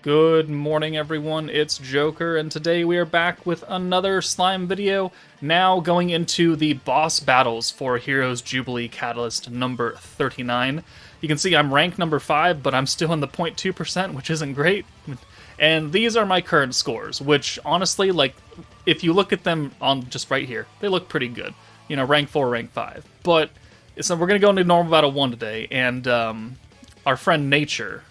Good morning, everyone. It's Joker, and today we are back with another slime video. Now going into the boss battles for Heroes Jubilee Catalyst number 39. You can see I'm ranked number 5, but I'm still in the 0.2%, which isn't great. And these are my current scores, which honestly, like, if you look at them on just right here, they look pretty good. You know, rank 4, rank 5. But so we're going to go into normal battle 1 today, and our friend Nature...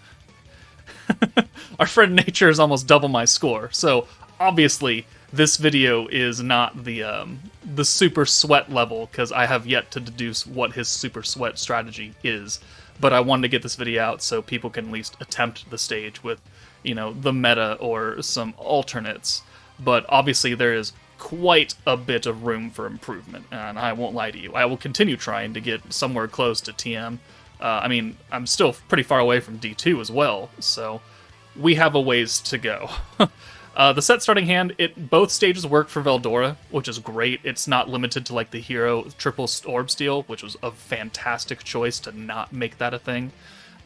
Our friend Nature is almost double my score, so obviously this video is not the super sweat level, because I have yet to deduce what his super sweat strategy is, but I wanted to get this video out so people can at least attempt the stage with, you know, the meta or some alternates, but obviously there is quite a bit of room for improvement, and I won't lie to you, I will continue trying to get somewhere close to TM. I mean, I'm still pretty far away from D2 as well, so we have a ways to go. The set starting hand, both stages work for Veldora, which is great. It's not limited to like the hero triple orb steal, which was a fantastic choice to not make that a thing.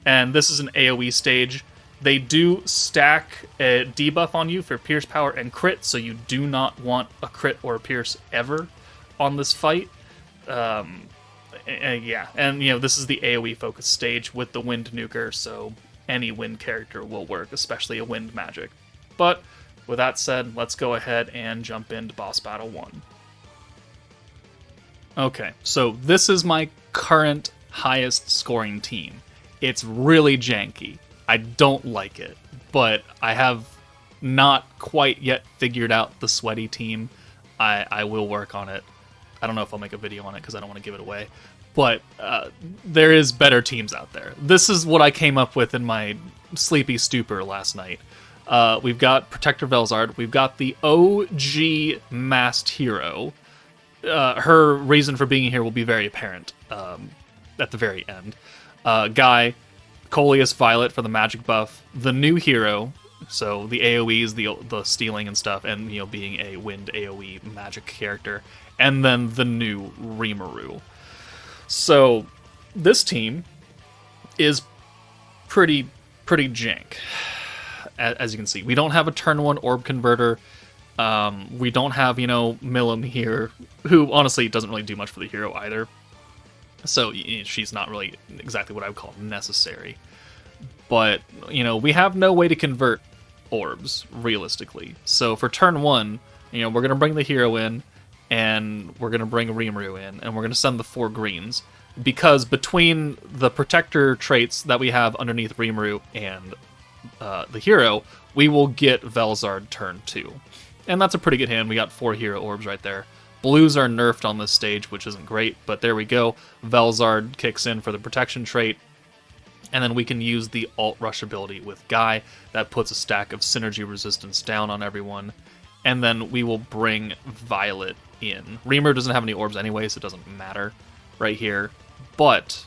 And this is an AOE stage. They do stack a debuff on you for pierce power and crit, so you do not want a crit or a pierce ever on this fight. Yeah, and you know, this is the AoE focused stage with the wind nuker, so any wind character will work, especially a wind magic. But with that said, let's go ahead and jump into boss battle 1. Okay, so this is my current highest scoring team. It's really janky. I don't like it, but I have not quite yet figured out the sweaty team. I will work on it. I don't know if I'll make a video on it because I don't want to give it away. But there is better teams out there. This is what I came up with in my sleepy stupor last night. We've got Protector Velzard. We've got the OG masked hero. Her reason for being here will be very apparent at the very end. Guy, Coleus Violet for the magic buff. The new hero, so the AOEs, the stealing and stuff, and you know, being a wind AOE magic character. And then the new Rimuru. So this team is pretty jank, as you can see. We don't have a turn 1 orb converter. We don't have, you know, Milim here, who honestly doesn't really do much for the hero either. So she's not really exactly what I would call necessary. But, you know, we have no way to convert orbs, realistically. So for turn 1, you know, we're going to bring the hero in, and we're going to bring Rimuru in, and we're going to send the 4 greens, because between the protector traits that we have underneath Rimuru and the hero, we will get Velzard turn 2. And that's a pretty good hand. We got 4 hero orbs right there. Blues are nerfed on this stage, which isn't great, but there we go. Velzard kicks in for the protection trait, and then we can use the alt rush ability with Guy. That puts a stack of synergy resistance down on everyone. And then we will bring Violet in. Reamer doesn't have any orbs anyway, so it doesn't matter right here. But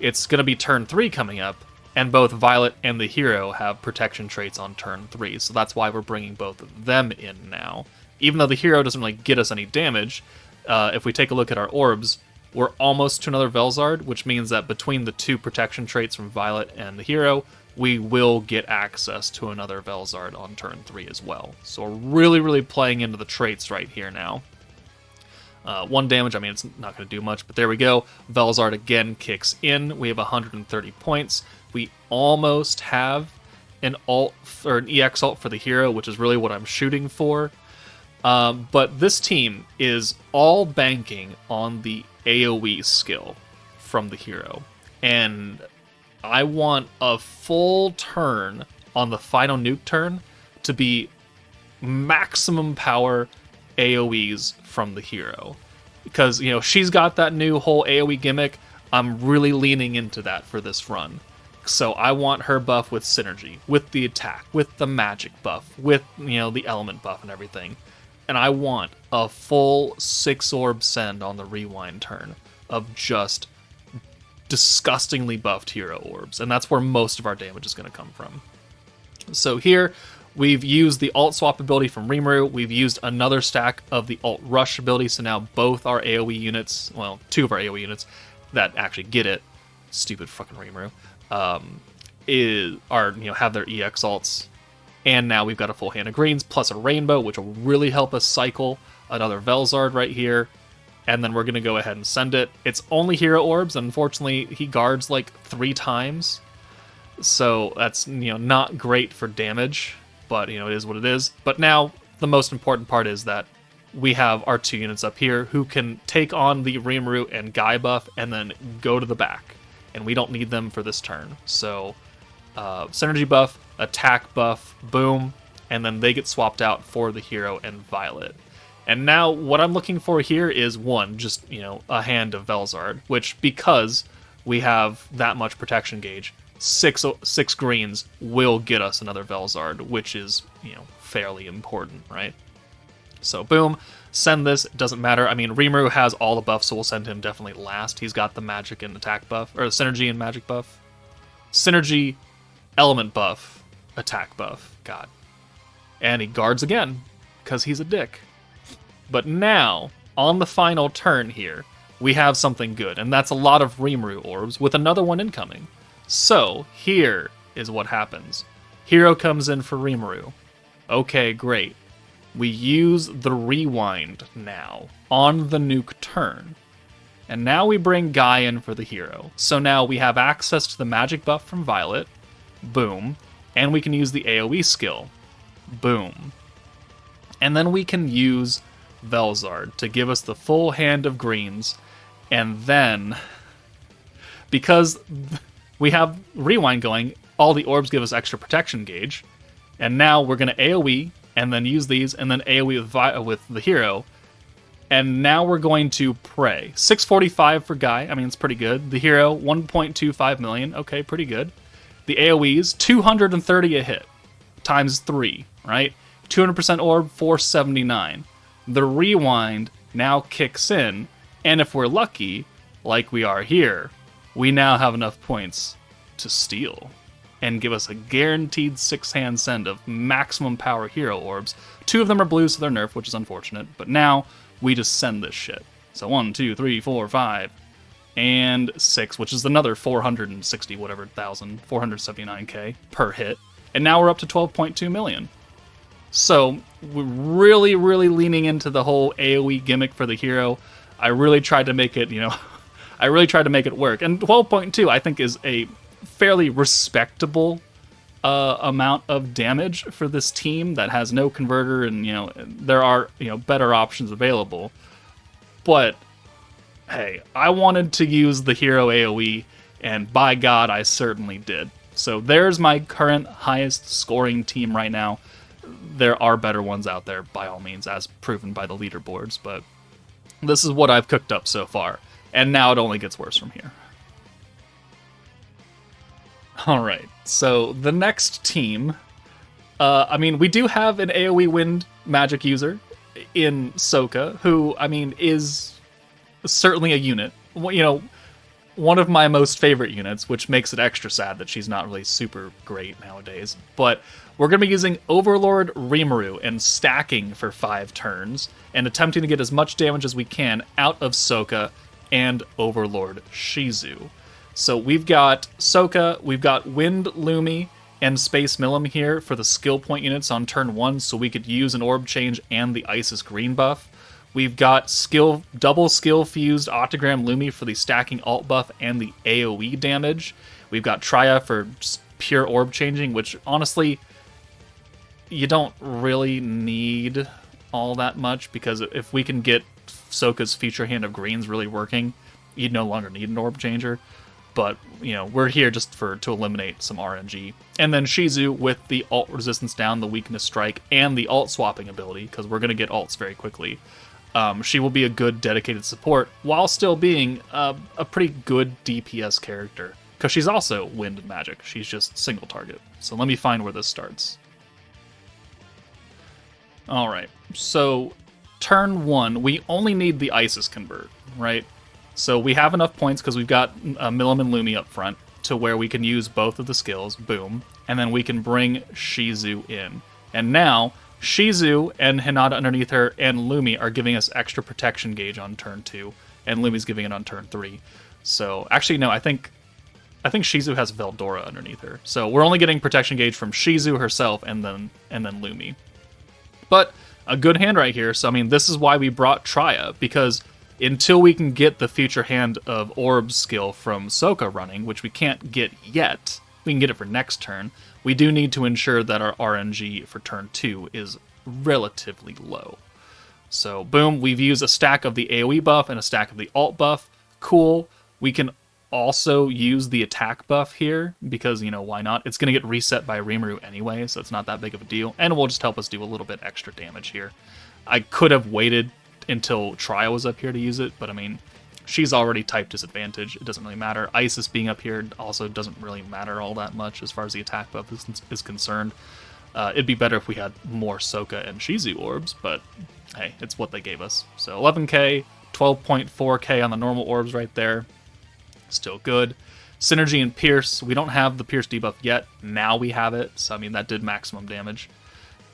it's going to be turn 3 coming up, and both Violet and the hero have protection traits on turn 3, so that's why we're bringing both of them in now. Even though the hero doesn't really get us any damage, if we take a look at our orbs, we're almost to another Velzard, which means that between the 2 protection traits from Violet and the hero, we will get access to another Velzard on turn 3 as well. So we're really playing into the traits right here now. 1 damage, I mean, it's not going to do much, but there we go. Velzard again kicks in. We have 130 points. We almost have an alt or an EX alt for the hero, which is really what I'm shooting for. But this team is all banking on the AoE skill from the hero. And I want a full turn on the final nuke turn to be maximum power AoEs from the hero. Because, you know, she's got that new whole AoE gimmick. I'm really leaning into that for this run. So I want her buff with synergy, with the attack, with the magic buff, with, you know, the element buff and everything. And I want a full 6 orb send on the rewind turn of just disgustingly buffed hero orbs, and that's where most of our damage is going to come from. So here, we've used the alt swap ability from Rimuru, we've used another stack of the alt rush ability, so now both our AoE units, well, 2 of our AoE units that actually get it, stupid fucking Rimuru, have their EX alts And now we've got a full hand of greens, plus a rainbow, which will really help us cycle another Velzard right here. And then we're going to go ahead and send it. It's only hero orbs, and unfortunately, he guards like 3 times. So that's, not great for damage, but, it is what it is. But now, the most important part is that we have our 2 units up here who can take on the Rimuru and Guy buff and then go to the back. And we don't need them for this turn. So, synergy buff, attack buff, boom, and then they get swapped out for the hero and Violet. And now what I'm looking for here is just, a hand of Velzard, which because we have that much protection gauge, 6 greens will get us another Velzard, which is, fairly important, right? So boom, send this, it doesn't matter. I mean, Rimuru has all the buffs, so we'll send him definitely last. He's got the magic and attack buff, or synergy and magic buff. Synergy, element buff, attack buff, God. And he guards again, because he's a dick. But now, on the final turn here, we have something good, and that's a lot of Rimuru orbs with another one incoming. So, here is what happens. Hero comes in for Rimuru. Okay, great. We use the rewind now on the nuke turn. And now we bring Guy in for the hero. So now we have access to the magic buff from Violet. Boom. And we can use the AoE skill. Boom. And then we can use Velzard to give us the full hand of greens, and then because we have rewind going, all the orbs give us extra protection gauge, and now we're going to AoE and then use these and then AoE with the hero, and now we're going to pray. 645 for Guy, I mean, it's pretty good. The hero, 1.25 million, okay, pretty good. The AoEs, 230 a hit times 3, right? 200% orb, 479. The rewind now kicks in, and if we're lucky, like we are here, we now have enough points to steal and give us a guaranteed 6-hand send of maximum power hero orbs. 2 of them are blue, so they're nerfed, which is unfortunate, but now we just send this shit. So 1, 2, 3, 4, 5, and 6, which is another 460 whatever thousand, 479k per hit, and now we're up to 12.2 million. So, we're really, really leaning into the whole AoE gimmick for the hero. I really tried to make it, I really tried to make it work. And 12.2, I think, is a fairly respectable amount of damage for this team that has no converter, and, there are, better options available. But, hey, I wanted to use the hero AoE, and by God, I certainly did. So, there's my current highest scoring team right now. There are better ones out there, by all means, as proven by the leaderboards, but this is what I've cooked up so far, and now it only gets worse from here. Alright, so the next team, we do have an AoE wind magic user in Souka, who, is certainly a unit. One of my most favorite units, which makes it extra sad that she's not really super great nowadays. But we're going to be using Overlord Rimuru and stacking for 5 turns, and attempting to get as much damage as we can out of Souka and Overlord Shizu. So we've got Souka, we've got Wind Lumi, and Space Milim here for the skill point units on turn 1, so we could use an orb change and the Isis green buff. We've got double skill fused Octagram Lumi for the stacking alt buff and the AoE damage. We've got Trya for just pure orb changing, which honestly, you don't really need all that much, because if we can get Souka's future hand of greens really working, you'd no longer need an orb changer. But, we're here just to eliminate some RNG. And then Shizu with the alt resistance down, the weakness strike, and the alt swapping ability, because we're going to get alts very quickly. She will be a good dedicated support, while still being a pretty good DPS character, because she's also wind magic. She's just single target. So let me find where this starts. Alright, so turn 1, we only need the Isis convert, right? So we have enough points because we've got Milim and Lumi up front to where we can use both of the skills, boom, and then we can bring Shizu in. And now, Shizu and Hinata underneath her and Lumi are giving us extra protection gauge on turn 2, and Lumi's giving it on turn 3. So, actually, no, I think I think Shizu has Veldora underneath her. So we're only getting protection gauge from Shizu herself and then Lumi. But a good hand right here. So I mean, this is why we brought Trya, because until we can get the future hand of Orbs skill from Souka running, which we can't get yet, we can get it for next turn, we do need to ensure that our RNG for turn 2 is relatively low. So boom, we've used a stack of the AoE buff and a stack of the alt buff. Cool. We can also use the attack buff here because, you know, why not? It's going to get reset by Rimuru anyway, so it's not that big of a deal. And it will just help us do a little bit extra damage here. I could have waited until Trya was up here to use it, but I mean, she's already type disadvantage. It doesn't really matter. Isis being up here also doesn't really matter all that much as far as the attack buff is concerned. It'd be better if we had more Souka and Shizu orbs, but hey, it's what they gave us. So 11k, 12.4k on the normal orbs right there. Still good. Synergy and Pierce. We don't have the Pierce debuff yet. Now we have it. So, I mean, that did maximum damage.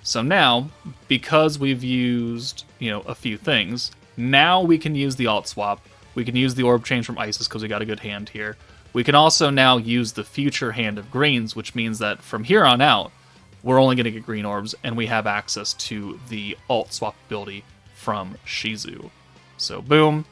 So now, because we've used, you know, a few things, now we can use the alt swap. We can use the orb change from Isis because we got a good hand here. We can also now use the future hand of greens, which means that from here on out, we're only going to get green orbs, and we have access to the alt swap ability from Shizu. So boom.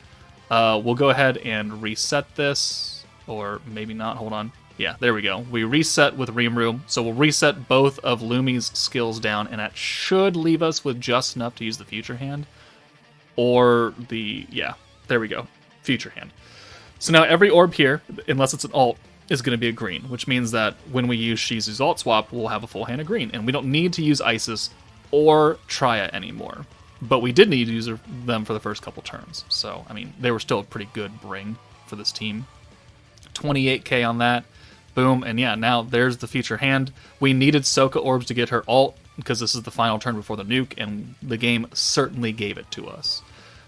We'll go ahead and reset this, or maybe not. Hold on. Yeah, there we go. We reset with Rimuru, so we'll reset both of Lumi's skills down, and that should leave us with just enough to use the future hand. Or the, yeah, there we go. Future hand. So now every orb here, unless it's an alt, is going to be a green, which means that when we use Shizu's alt swap, we'll have a full hand of green, and we don't need to use Isis or Trya anymore. But we did need to use them for the first couple turns. So, I mean, they were still a pretty good bring for this team. 28k on that. Boom. And yeah, now there's the future hand. We needed Souka orbs to get her alt because this is the final turn before the nuke, and the game certainly gave it to us.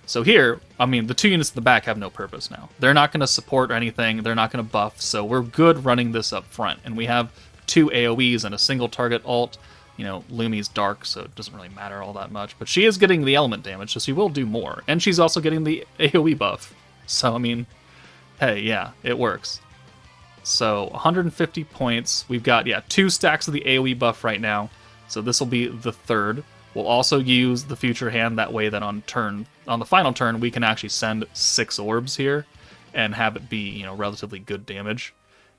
So here, I mean, the 2 units in the back have no purpose now. They're not going to support or anything. They're not going to buff. So we're good running this up front. And we have 2 AoEs and a single target alt. You know, Lumi's dark, so it doesn't really matter all that much. But she is getting the element damage, so she will do more. And she's also getting the AoE buff. So, I mean, hey, yeah, it works. So, 150 points. We've got, yeah, 2 stacks of the AoE buff right now. So this will be the third. We'll also use the future hand. That way that on the final turn, we can actually send 6 orbs here and have it be, you know, relatively good damage.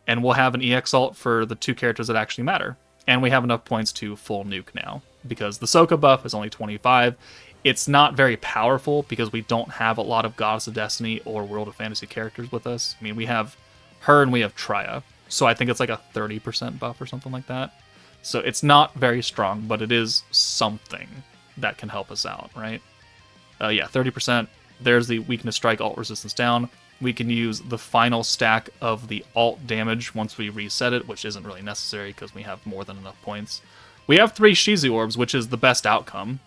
And we'll have an EX alt for the 2 characters that actually matter. And we have enough points to full nuke now, because the Souka buff is only 25. It's not very powerful because we don't have a lot of Goddess of Destiny or World of Fantasy characters with us. I mean, we have her and we have Trya, so I think it's like a 30% buff or something like that. So it's not very strong, but it is something that can help us out, right? Yeah, 30%. There's the weakness strike alt resistance down. We can use the final stack of the alt damage once we reset it, which isn't really necessary because we have more than enough points. We have 3 Shizu orbs, which is the best outcome.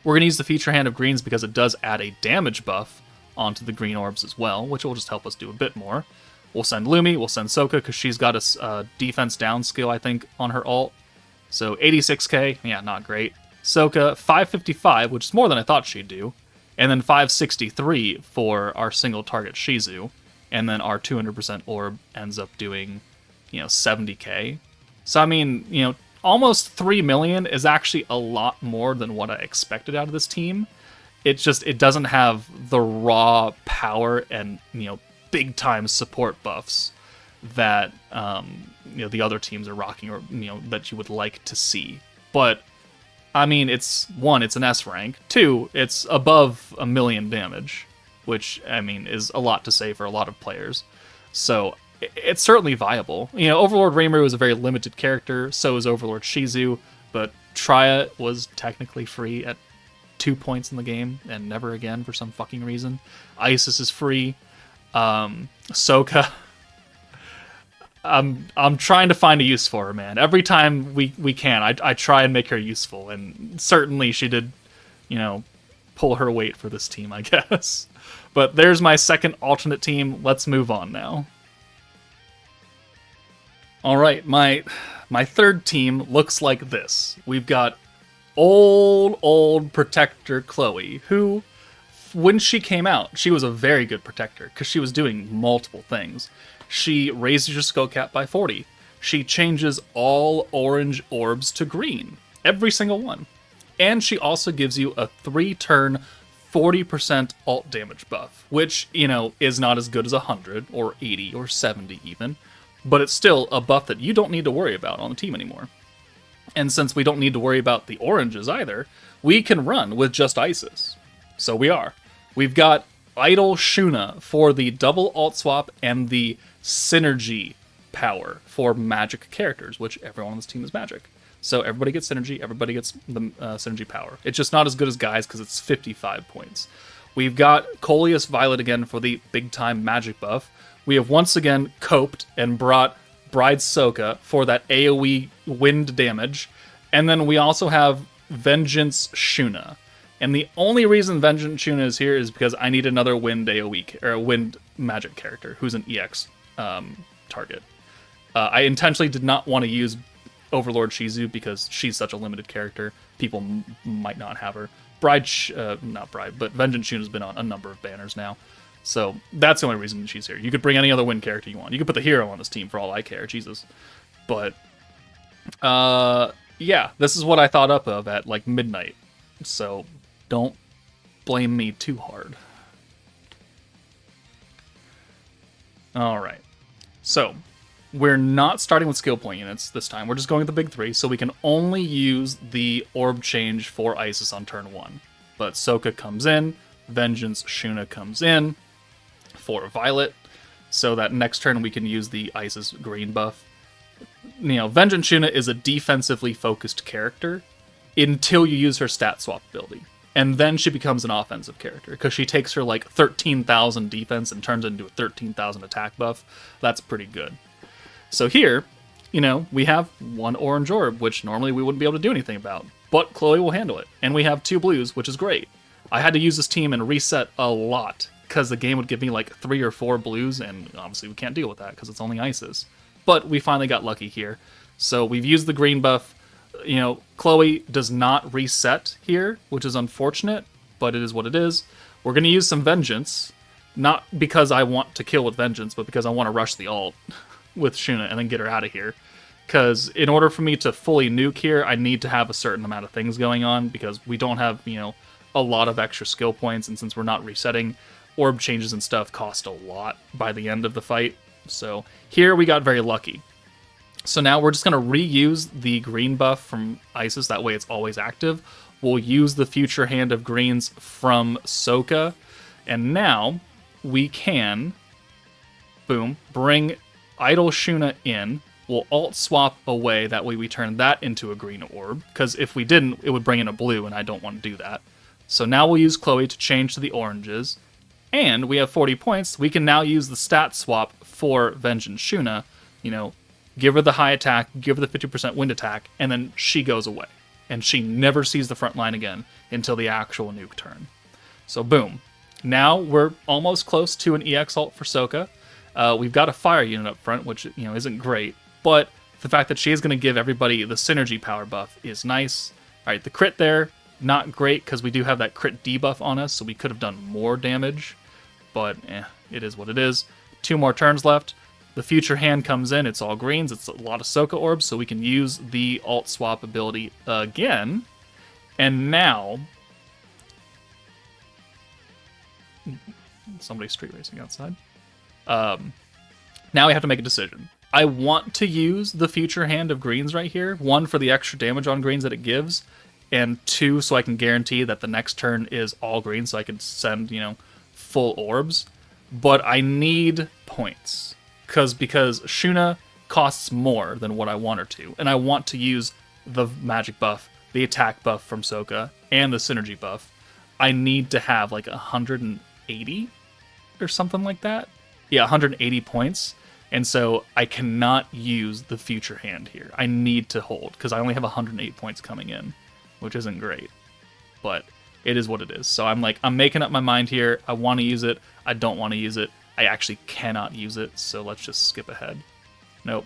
We're going to use the feature hand of greens because it does add a damage buff onto the green orbs as well, which will just help us do a bit more. We'll send Lumi, we'll send Souka because she's got a defense down skill, I think, on her alt. So 86k, yeah, not great. Souka, 555, which is more than I thought she'd do. And then 563 for our single target Shizu. And then our 200% orb ends up doing, you know, 70k. So, I mean, you know, almost 3 million is actually a lot more than what I expected out of this team. It doesn't have the raw power and, you know, big time support buffs that, you know, the other teams are rocking, or, you know, that you would like to see. But I mean, it's an S rank. 2, it's above 1 million damage, which, I mean, is a lot to say for a lot of players. So it's certainly viable. You know, Overlord Rimuru is a very limited character, so is Overlord Shizu, but Trya was technically free at 2 points in the game, and never again for some fucking reason. Isis is free. Souka, I'm trying to find a use for her, man. Every time we can, I try and make her useful, and certainly she did, you know, pull her weight for this team, I guess. But there's my second alternate team. Let's move on now. All right, my third team looks like this. We've got old Protector Chloe, who, when she came out, she was a very good Protector because she was doing multiple things. She raises your skill cap by 40. She changes all orange orbs to green. Every single one. And she also gives you a 3-turn 40% alt damage buff, which, you know, is not as good as 100 or 80 or 70 even, but it's still a buff that you don't need to worry about on the team anymore. And since we don't need to worry about the oranges either, we can run with just Isis. So we are. We've got Idle Shuna for the double alt swap and the synergy power for magic characters, which everyone on this team is magic. So everybody gets synergy, everybody gets the synergy power. It's just not as good as Guy's because it's 55 points. We've got Coleus Violet again for the big-time magic buff. We have once again coped and brought Bride Souka for that AOE wind damage. And then we also have Vengeance Shuna. And the only reason Vengeance Shuna is here is because I need another wind AOE, or wind magic character who's an EX target. I intentionally did not want to use Overlord Shizu because she's such a limited character. People might not have her. Not Bride, but Vengeance Shuna has been on a number of banners now. So that's the only reason she's here. You could bring any other wind character you want. You could put the hero on this team for all I care. Jesus. But, yeah, this is what I thought up of at, like, midnight. So don't blame me too hard. Alright. So, we're not starting with skill point units this time. We're just going with the big three, so we can only use the orb change for Isis on turn 1. But Souka comes in, Vengeance Shuna comes in for Violet, so that next turn we can use the Isis green buff. You know, Vengeance Shuna is a defensively focused character until you use her stat swap ability. And then she becomes an offensive character, because she takes her like 13,000 defense and turns it into a 13,000 attack buff. That's pretty good. So here, you know, we have one orange orb, which normally we wouldn't be able to do anything about. But Chloe will handle it. And we have 2 blues, which is great. I had to use this team and reset a lot, because the game would give me like 3 or 4 blues, and obviously we can't deal with that, because it's only Isis. But we finally got lucky here. So we've used the green buff. You know, Chloe does not reset here, which is unfortunate, but it is what it is. We're going to use some Vengeance, not because I want to kill with Vengeance, but because I want to rush the ult with Shuna and then get her out of here. Because in order for me to fully nuke here, I need to have a certain amount of things going on, because we don't have, you know, a lot of extra skill points, and since we're not resetting, orb changes and stuff cost a lot by the end of the fight. So here we got very lucky. So now we're just going to reuse the green buff from Isis, that way it's always active. We'll use the Future Hand of Greens from Souka, and now we can, boom, bring Idle Shuna in. We'll alt swap away, that way we turn that into a green orb, because if we didn't, it would bring in a blue, and I don't want to do that. So now we'll use Chloe to change to the oranges, and we have 40 points. We can now use the stat swap for Vengeance Shuna, you know, give her the high attack, give her the 50% wind attack, and then she goes away. And she never sees the front line again until the actual nuke turn. So boom. Now we're almost close to an EX ult for Souka. We've got a fire unit up front, which, you know, isn't great, but the fact that she is going to give everybody the synergy power buff is nice. All right, the crit there, not great, because we do have that crit debuff on us, so we could have done more damage, but it is what it is. 2 more turns left. The Future Hand comes in, it's all greens, it's a lot of Souka orbs, so we can use the alt swap ability again. And now, somebody's street racing outside. Now we have to make a decision. I want to use the Future Hand of Greens right here. 1, for the extra damage on greens that it gives, and 2, so I can guarantee that the next turn is all green, so I can send, you know, full orbs. But I need points. Because Shuna costs more than what I want her to, and I want to use the magic buff, the attack buff from Souka, and the synergy buff. I need to have like 180 or something like that. Yeah, 180 points, and so I cannot use the Future Hand here. I need to hold, because I only have 108 points coming in, which isn't great, but it is what it is. So I'm making up my mind here. I want to use it. I don't want to use it. I actually cannot use it, so let's just skip ahead. Nope.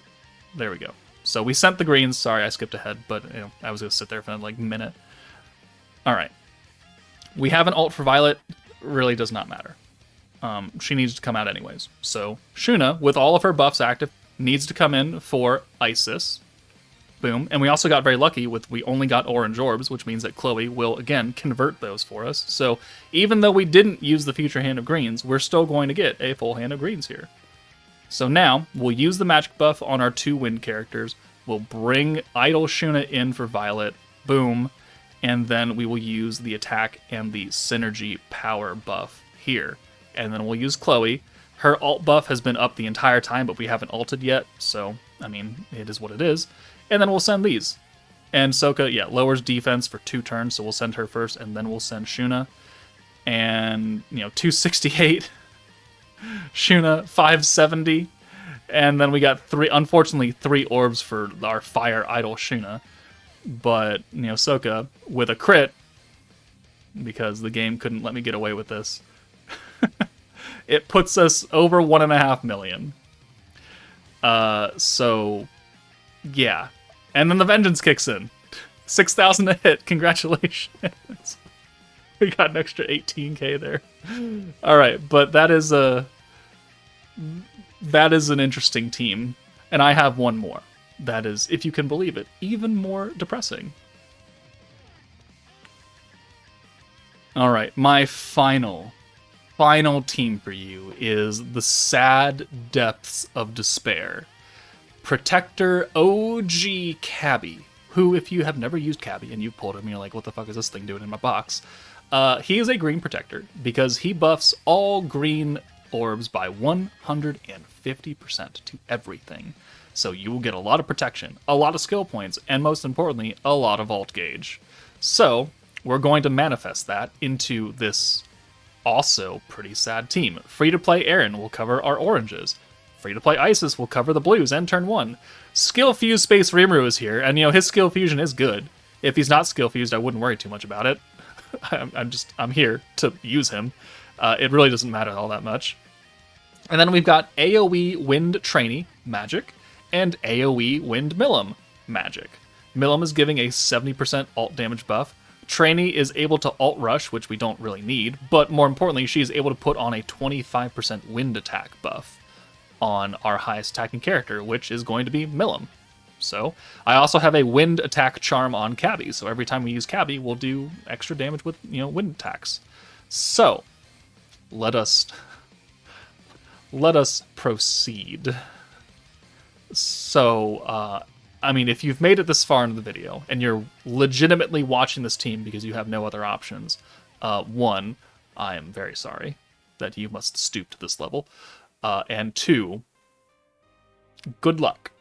There we go. So we sent the greens. Sorry, I skipped ahead, but you know, I was going to sit there for like a minute. All right. We have an ult for Violet. Really does not matter. she needs to come out anyways. So Shuna, with all of her buffs active, needs to come in for Isis. Boom. And we also got very lucky with we only got orange orbs, which means that Chloe will, again, convert those for us. So even though we didn't use the future hand of greens, we're still going to get a full hand of greens here. So now we'll use the magic buff on our 2 wind characters. We'll bring Idle Shuna in for Violet. Boom. And then we will use the attack and the synergy power buff here. And then we'll use Chloe. Her alt buff has been up the entire time, but we haven't ulted yet. So, I mean, it is what it is. And then we'll send these. And Souka, yeah, lowers defense for 2 turns, so we'll send her first, and then we'll send Shuna. And, 268. Shuna, 570. And then we got unfortunately, 3 orbs for our Fire Idol Shuna. But, Souka, with a crit, because the game couldn't let me get away with this, it puts us over 1.5 million. So, yeah. And then the vengeance kicks in. 6,000 a hit. Congratulations. We got an extra 18k there. All right, but that is an interesting team. And I have one more. That is, if you can believe it, even more depressing. All right, my final team for you is the Sad Depths of Despair. Protector OG Cabby, who, if you have never used Cabby and you pulled him and you're like, what the fuck is this thing doing in my box? He is a green protector because he buffs all green orbs by 150% to everything. So you will get a lot of protection, a lot of skill points, and most importantly, a lot of alt gauge. So we're going to manifest that into this also pretty sad team. Free-to-play Aaron will cover our oranges. Free-to-play Isis will cover the blues and turn 1. Skill Fused Space Rimuru is here, and his skill fusion is good. If he's not skill fused, I wouldn't worry too much about it. I'm here to use him. It really doesn't matter all that much. And then we've got AOE Wind Trainee Magic and AOE Wind Milim Magic. Milim is giving a 70% alt damage buff. Trainee is able to alt rush, which we don't really need, but more importantly, she is able to put on a 25% wind attack buff on our highest attacking character, which is going to be Milim. So I also have a wind attack charm on Cabby, so every time we use Cabby, we'll do extra damage with wind attacks. So let us proceed. So if you've made it this far into the video and you're legitimately watching this team because you have no other options, 1, I am very sorry that you must stoop to this level. And 2, good luck.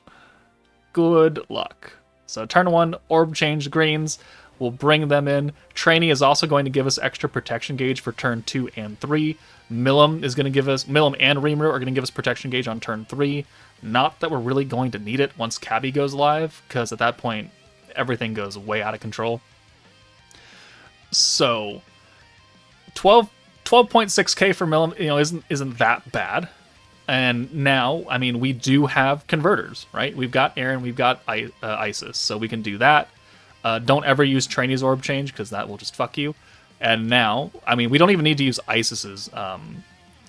Good luck. So turn 1, orb change greens. We'll bring them in. Trainee is also going to give us extra protection gauge for turn 2 and 3. Milim is going to give us, Milim and Rimuru are going to give us protection gauge on turn 3. Not that we're really going to need it once Cabby goes live, because at that point, everything goes way out of control. So 12.6k for Milim, isn't that bad. And now, we do have converters, right? We've got Aaron, we've got Isis, so we can do that. Don't ever use Trainee's orb change, because that will just fuck you. And now, we don't even need to use Isis's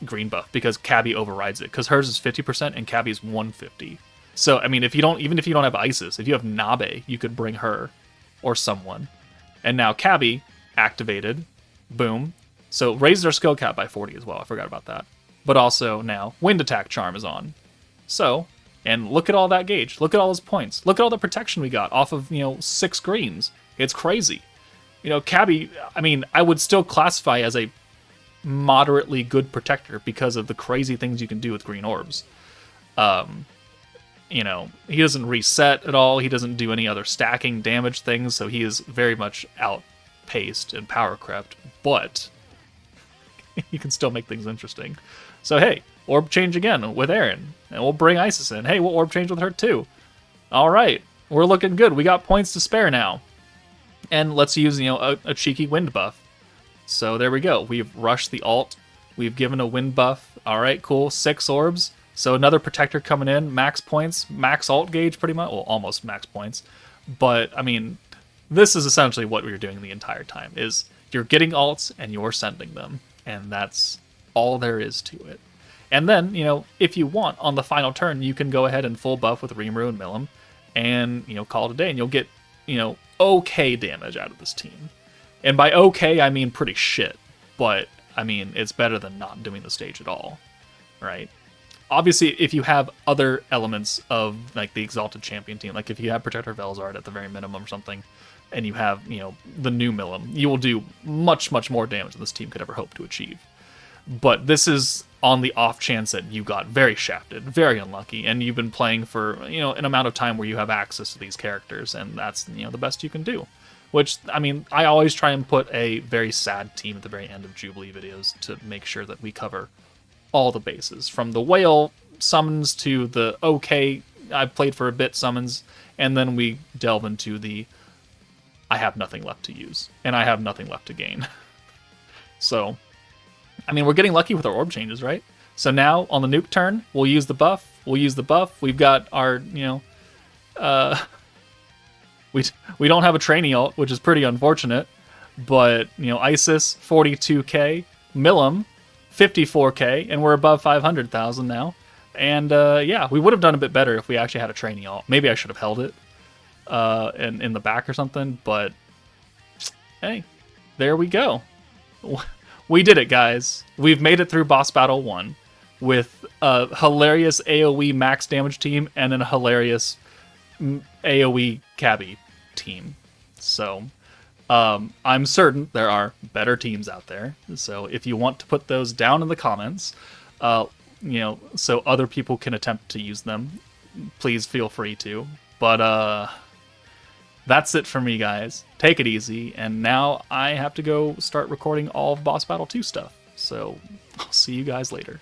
green buff, because Cabby overrides it, because hers is 50% and Cabby's 150. So, even if you don't have Isis, if you have Nabe, you could bring her or someone. And now Cabby activated, boom. So raised our skill cap by 40 as well. I forgot about that. But also now wind attack charm is on. So, and look at all that gauge. Look at all those points. Look at all the protection we got off of 6 greens. It's crazy. Cabby, I would still classify as a moderately good protector because of the crazy things you can do with green orbs. He doesn't reset at all. He doesn't do any other stacking damage things, so he is very much outpaced and power crept, but you can still make things interesting. So hey, orb change again with Aaron, and we'll bring Isis in. Hey, we'll orb change with her too. All right, we're looking good. We got points to spare now. And let's use, a cheeky wind buff. So there we go. We've rushed the alt. We've given a wind buff. All right, cool. 6 orbs. So another protector coming in. Max points. Max alt gauge, pretty much. Well, almost max points. But, this is essentially what we were doing the entire time, is you're getting alts and you're sending them. And that's all there is to it. And then, you know, if you want, on the final turn, you can go ahead and full buff with Rimuru and Milim and, you know, call it a day, and you'll get, you know, okay damage out of this team. And by okay, I mean pretty shit. But, I mean, it's better than not doing the stage at all, right? Obviously, if you have other elements of, like, the Exalted Champion team, like if you have Protector Velzard at the very minimum or something, and you have, you know, the new Milim, you will do much, much more damage than this team could ever hope to achieve. But this is on the off chance that you got very shafted, very unlucky, and you've been playing for, you know, an amount of time where you have access to these characters, and that's, you know, the best you can do. Which, I mean, I always try and put a very sad team at the very end of JUBILEE videos to make sure that we cover all the bases, from the whale summons to the okay, I've played for a bit summons, and then we delve into the I have nothing left to use, and I have nothing left to gain. So, I mean, we're getting lucky with our orb changes, right? So now, on the nuke turn, we'll use the buff, we've got our, you know, we don't have a trainee ult, which is pretty unfortunate, but, you know, Isis, 42k, Milim, 54k, and we're above 500,000 now. And, yeah, we would have done a bit better if we actually had a trainee ult. Maybe I should have held it in the back or something, but hey, there we go. We did it, guys. We've made it through Boss Battle 1 with a hilarious AOE max damage team and a hilarious AOE Chabby team. So I'm certain there are better teams out there. So if you want to put those down in the comments, you know, so other people can attempt to use them, please feel free to. But that's it for me, guys. Take it easy, and now I have to go start recording all of Boss Battle 2 stuff. So I'll see you guys later.